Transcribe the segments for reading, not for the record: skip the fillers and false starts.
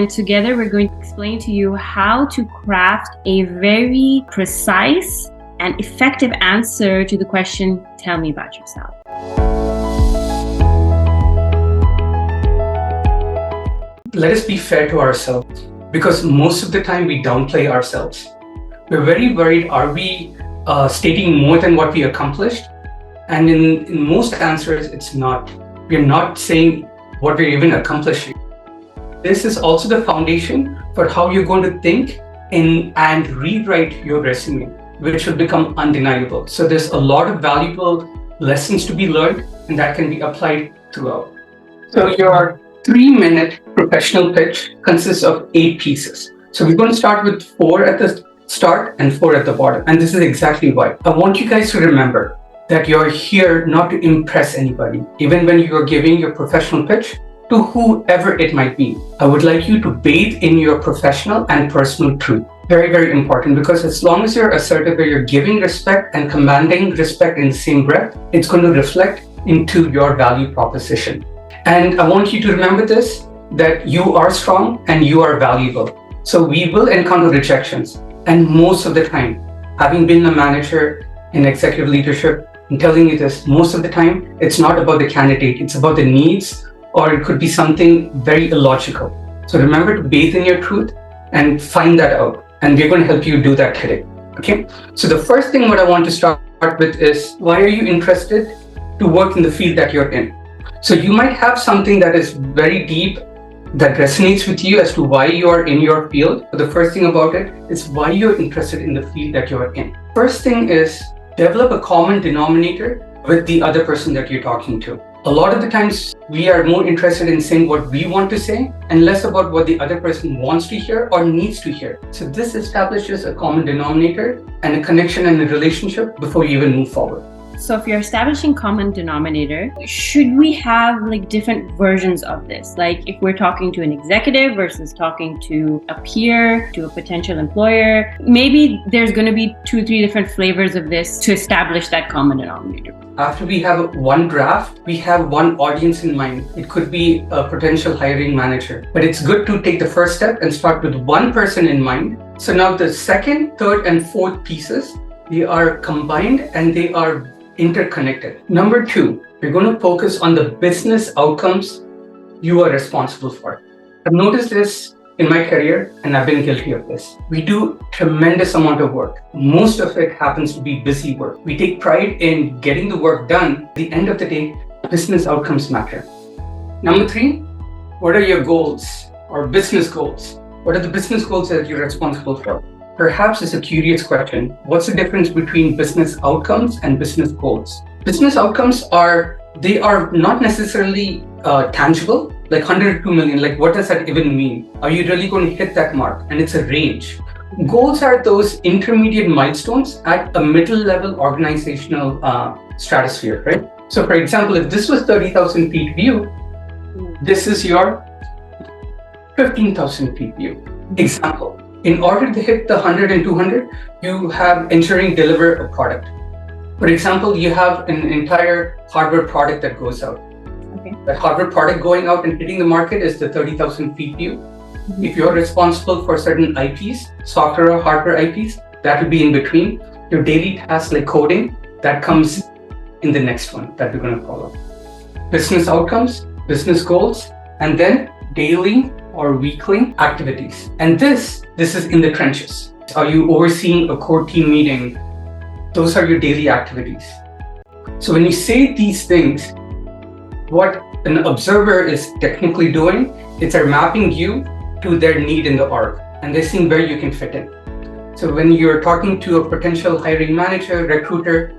And together we're going to explain to you how to craft a very precise and effective answer to the question, tell me about yourself. Let us be fair to ourselves, because most of the time we downplay ourselves. We're very worried, are we stating more than what we accomplished? And in most answers, it's not. We're not saying what we're even accomplishing. This is also the foundation for how you're going to think and rewrite your resume, which will become undeniable. So there's a lot of valuable lessons to be learned, and that can be applied throughout. So your 3-minute professional pitch consists of 8 pieces. So we're going to start with 4 at the start and 4 at the bottom. And this is exactly why. I want you guys to remember that you're here not to impress anybody. Even when you're giving your professional pitch to whoever it might be, I would like you to bathe in your professional and personal truth. Very, very important, because as long as you're assertive, where you're giving respect and commanding respect in the same breath, it's going to reflect into your value proposition. And I want you to remember this, that you are strong and you are valuable. So we will encounter rejections. And most of the time, having been a manager in executive leadership, I'm telling you this, most of the time, it's not about the candidate, it's about the needs, or it could be something very illogical. So remember to bathe in your truth and find that out. And we're going to help you do that today. Okay? So the first thing what I want to start with is, why are you interested to work in the field that you're in? So you might have something that is very deep, that resonates with you as to why you are in your field. But the first thing about it is why you're interested in the field that you're in. First thing is, develop a common denominator with the other person that you're talking to. A lot of the times, we are more interested in saying what we want to say and less about what the other person wants to hear or needs to hear. So this establishes a common denominator and a connection and a relationship before you even move forward. So if you're establishing common denominator, should we have like different versions of this? Like if we're talking to an executive versus talking to a peer, to a potential employer, maybe there's going to be 2-3 different flavors of this to establish that common denominator. After we have one draft, we have one audience in mind. It could be a potential hiring manager, but it's good to take the first step and start with one person in mind. So now the second, third, and fourth pieces, they are combined and they are interconnected. Number 2, we're going to focus on the business outcomes you are responsible for. I've noticed this in my career, and I've been guilty of this. We do tremendous amount of work. Most of it happens to be busy work. We take pride in getting the work done. At the end of the day, business outcomes matter. Number 3, what are your goals or business goals? What are the business goals that you're responsible for? Perhaps it's a curious question. What's the difference between business outcomes and business goals? Business outcomes are not necessarily tangible, like 100 to 2 million. Like, what does that even mean? Are you really going to hit that mark? And it's a range. Goals are those intermediate milestones at a middle level organizational stratosphere, right? So for example, if this was 30,000 feet view, this is your 15,000 feet view. Example. In order to hit the 100 and 200, you have ensuring deliver a product. For example, you have an entire hardware product that goes out. Okay. That hardware product going out and hitting the market is the 30,000 feet view. Mm-hmm. If you're responsible for certain IPs, software or hardware IPs, that will be in between. Your daily tasks like coding, that comes in the next one that we're going to follow. Business outcomes, business goals, and then daily or weekly activities. And this is in the trenches. Are you overseeing a core team meeting? Those are your daily activities. So when you say these things, what an observer is technically doing, it's they're mapping you to their need in the org, and they're seeing where you can fit in. So when you're talking to a potential hiring manager, recruiter,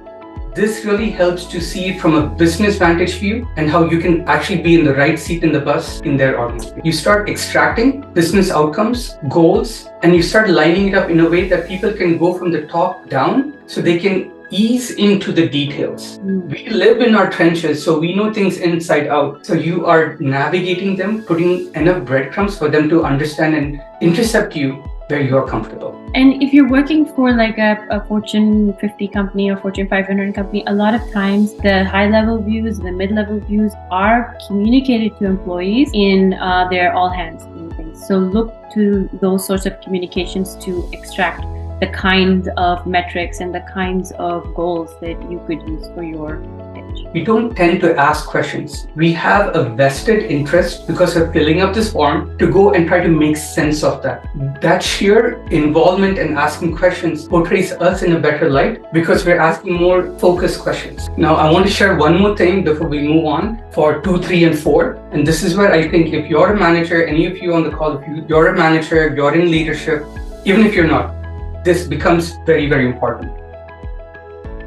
this really helps to see it from a business vantage view and how you can actually be in the right seat in the bus in their organization. You start extracting business outcomes, goals, and you start lining it up in a way that people can go from the top down so they can ease into the details. We live in our trenches, so we know things inside out. So you are navigating them, putting enough breadcrumbs for them to understand and intercept you where you're comfortable. And if you're working for like a Fortune 50 company or Fortune 500 company, a lot of times the high-level views, the mid-level views are communicated to employees in their all-hands meetings. So look to those sorts of communications to extract the kind of metrics and the kinds of goals that you could use for your pitch. We don't tend to ask questions. We have a vested interest because of filling up this form to go and try to make sense of that. That sheer involvement in asking questions portrays us in a better light because we're asking more focused questions. Now, I want to share one more thing before we move on for 2, 3, and 4. And this is where I think if you're a manager, any of you on the call, if you're a manager, you're in leadership, even if you're not, this becomes very, very important.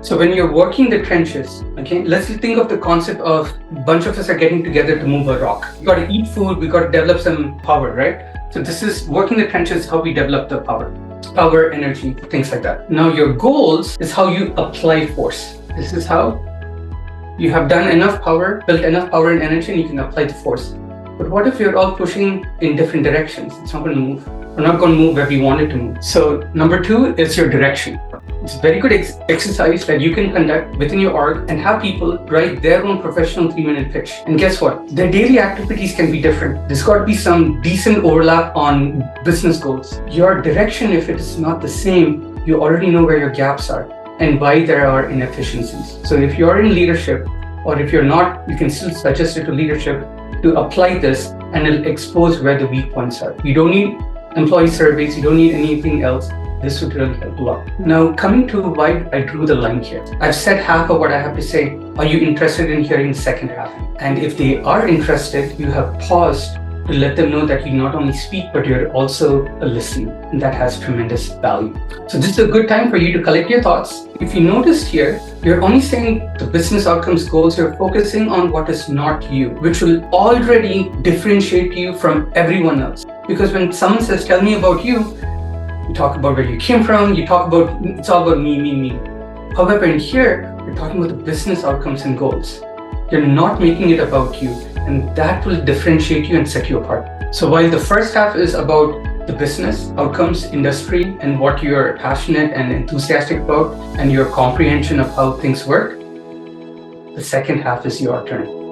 So when you're working the trenches, okay, let's think of the concept of a bunch of us are getting together to move a rock. We got to eat food, we got to develop some power, right? So this is working the trenches, how we develop the power, energy, things like that. Now your goals is how you apply force. This is how you have done enough power, built enough power and energy, and you can apply the force. But what if you're all pushing in different directions? It's not going to move. We're not going to move where we want it to move. So number 2 is your direction. It's a very good exercise that you can conduct within your org and have people write their own professional 3-minute pitch. And guess what? Their daily activities can be different. There's got to be some decent overlap on business goals. Your direction, if it is not the same, you already know where your gaps are and why there are inefficiencies. So if you're in leadership, or if you're not, you can still suggest it to leadership to apply this, and it'll expose where the weak points are. You don't need employee surveys, you don't need anything else. This would really help a lot. Now, coming to why I drew the line here. I've said half of what I have to say. Are you interested in hearing the second half? And if they are interested, you have paused to let them know that you not only speak, but you're also a listener. And that has tremendous value. So this is a good time for you to collect your thoughts. If you noticed here, you're only saying the business outcomes goals, you're focusing on what is not you, which will already differentiate you from everyone else. Because when someone says, tell me about you, you talk about where you came from, you talk about, it's all about me. However, in here, you're talking about the business outcomes and goals. You're not making it about you, and that will differentiate you and set you apart. So while the first half is about the business outcomes, industry, and what you're passionate and enthusiastic about, and your comprehension of how things work, the second half is your turn.